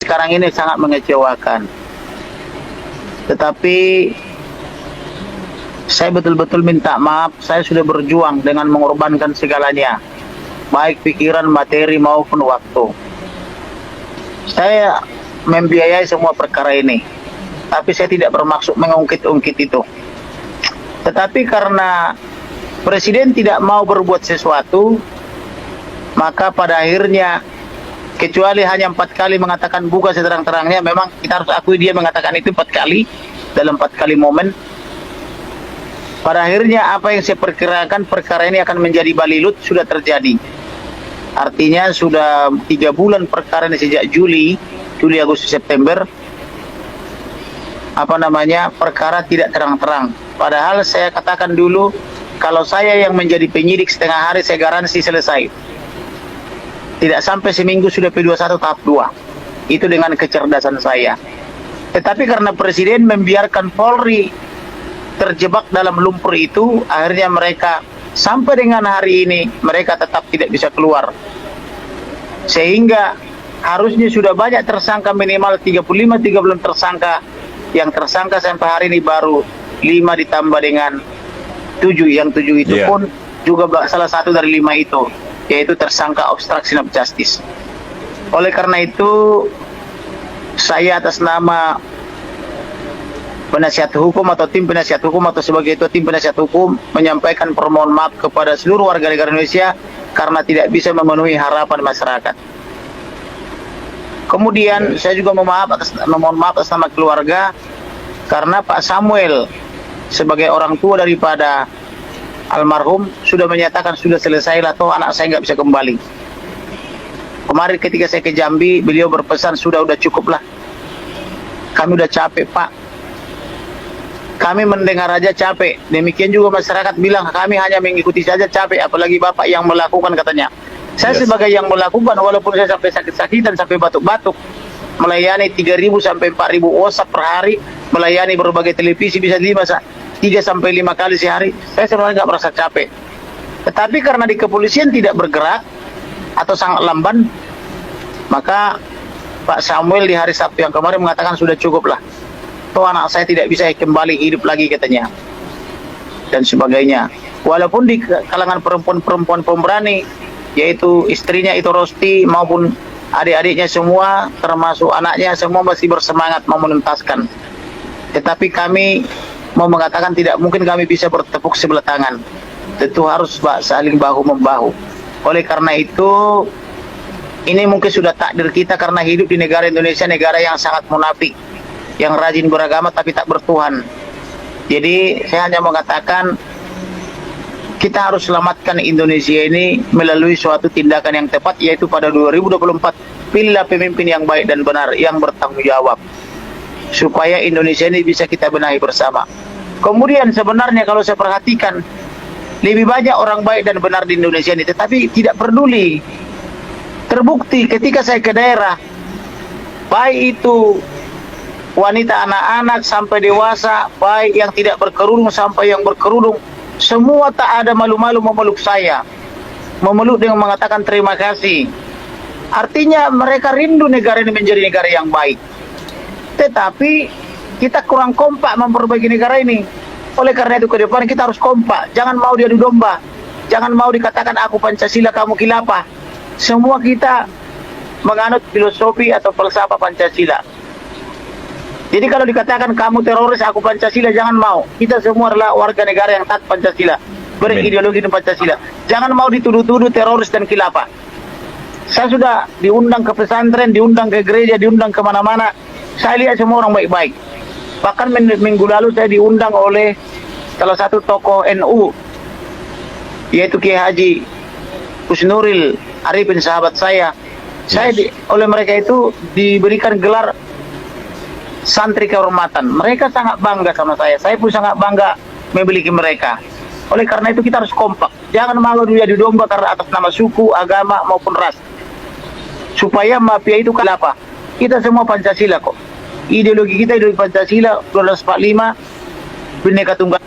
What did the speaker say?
sekarang ini sangat mengecewakan. Tetapi saya betul-betul minta maaf, saya sudah berjuang dengan mengorbankan segalanya, baik pikiran, materi maupun waktu. Saya membiayai semua perkara ini, tapi saya tidak bermaksud mengungkit-ungkit itu. Tetapi karena Presiden tidak mau berbuat sesuatu, maka pada akhirnya, kecuali hanya 4 kali mengatakan buka seterang-terangnya, memang kita harus akui dia mengatakan itu 4 kali, dalam 4 kali momen. Pada akhirnya apa yang saya perkirakan perkara ini akan menjadi balilut sudah terjadi. Artinya sudah 3 bulan perkara ini sejak Juli, Agustus, September, perkara tidak terang-terang. Padahal saya katakan dulu, kalau saya yang menjadi penyidik setengah hari, saya garansi selesai. Tidak sampai seminggu sudah P21 tahap 2. Itu dengan kecerdasan saya. Tetapi karena Presiden membiarkan Polri terjebak dalam lumpur itu, akhirnya mereka sampai dengan hari ini mereka tetap tidak bisa keluar. Sehingga harusnya sudah banyak tersangka, minimal 35-30 tersangka. Yang tersangka sampai hari ini baru 5 ditambah dengan 7. Yang 7 itu pun juga salah satu dari 5 itu, yaitu tersangka obstruction of justice. Oleh karena itu, saya atas nama penasihat hukum atau tim penasihat hukum atau sebagai itu tim penasihat hukum menyampaikan permohonan maaf kepada seluruh warga negara Indonesia karena tidak bisa memenuhi harapan masyarakat. Kemudian saya juga memohon maaf atas nama keluarga karena Pak Samuel sebagai orang tua daripada almarhum sudah menyatakan sudah selesailah, toh anak saya nggak bisa kembali. Kemarin ketika saya ke Jambi, beliau berpesan sudah cukuplah. Kami udah capek, Pak. Kami mendengar aja capek. Demikian juga masyarakat bilang kami hanya mengikuti saja capek, apalagi Bapak yang melakukan, katanya. Saya sebagai yang melakukan, walaupun saya sampai sakit-sakitan, sampai batuk-batuk, melayani 3.000 sampai 4.000 WhatsApp per hari, melayani berbagai televisi bisa 3 sampai 5 kali sehari, saya sebenarnya nggak merasa capek. Tetapi karena di kepolisian tidak bergerak atau sangat lamban, maka Pak Samuel di hari Sabtu yang kemarin mengatakan sudah cukuplah. Toh anak saya tidak bisa kembali hidup lagi, katanya, dan sebagainya. Walaupun di kalangan perempuan-perempuan pemberani, yaitu istrinya itu Rosti maupun adik-adiknya semua, termasuk anaknya, semua masih bersemangat mau menuntaskan. Tetapi kami mau mengatakan tidak mungkin kami bisa bertepuk sebelah tangan. Tentu harus saling bahu-membahu. Oleh karena itu, ini mungkin sudah takdir kita karena hidup di negara Indonesia, negara yang sangat munafik, yang rajin beragama tapi tak bertuhan. Jadi saya hanya mengatakan kita harus selamatkan Indonesia ini melalui suatu tindakan yang tepat, yaitu pada 2024 pilihlah pemimpin yang baik dan benar, yang bertanggung jawab, supaya Indonesia ini bisa kita benahi bersama. Kemudian sebenarnya kalau saya perhatikan, lebih banyak orang baik dan benar di Indonesia ini, tetapi tidak peduli. Terbukti ketika saya ke daerah, baik itu wanita, anak-anak sampai dewasa, baik yang tidak berkerudung sampai yang berkerudung, semua tak ada malu-malu memeluk saya, memeluk dengan mengatakan terima kasih. Artinya mereka rindu negara ini menjadi negara yang baik. Tetapi kita kurang kompak memperbaiki negara ini. Oleh karena itu ke depan kita harus kompak, jangan mau diadu domba, jangan mau dikatakan aku Pancasila kamu khilafah. Semua kita menganut filosofi atau falsafah Pancasila. Jadi kalau dikatakan kamu teroris, aku Pancasila, jangan mau. Kita semua adalah warga negara yang taat Pancasila, berideologi di Pancasila. Jangan mau dituduh-tuduh teroris dan khilafah. Saya sudah diundang ke pesantren, diundang ke gereja, diundang kemana-mana. Saya lihat semua orang baik-baik. Bahkan minggu lalu saya diundang oleh salah satu tokoh NU, yaitu Kiai Haji Husnuril Arifin, sahabat saya. Saya oleh mereka itu diberikan gelar santri kehormatan. Mereka sangat bangga sama saya pun sangat bangga memiliki mereka. Oleh karena itu kita harus kompak, jangan mau diadu domba karena atas nama suku, agama maupun ras, supaya mafia itu khilafah. Kita semua Pancasila kok, ideologi kita ideologi Pancasila, 1245, Bhinneka Tunggal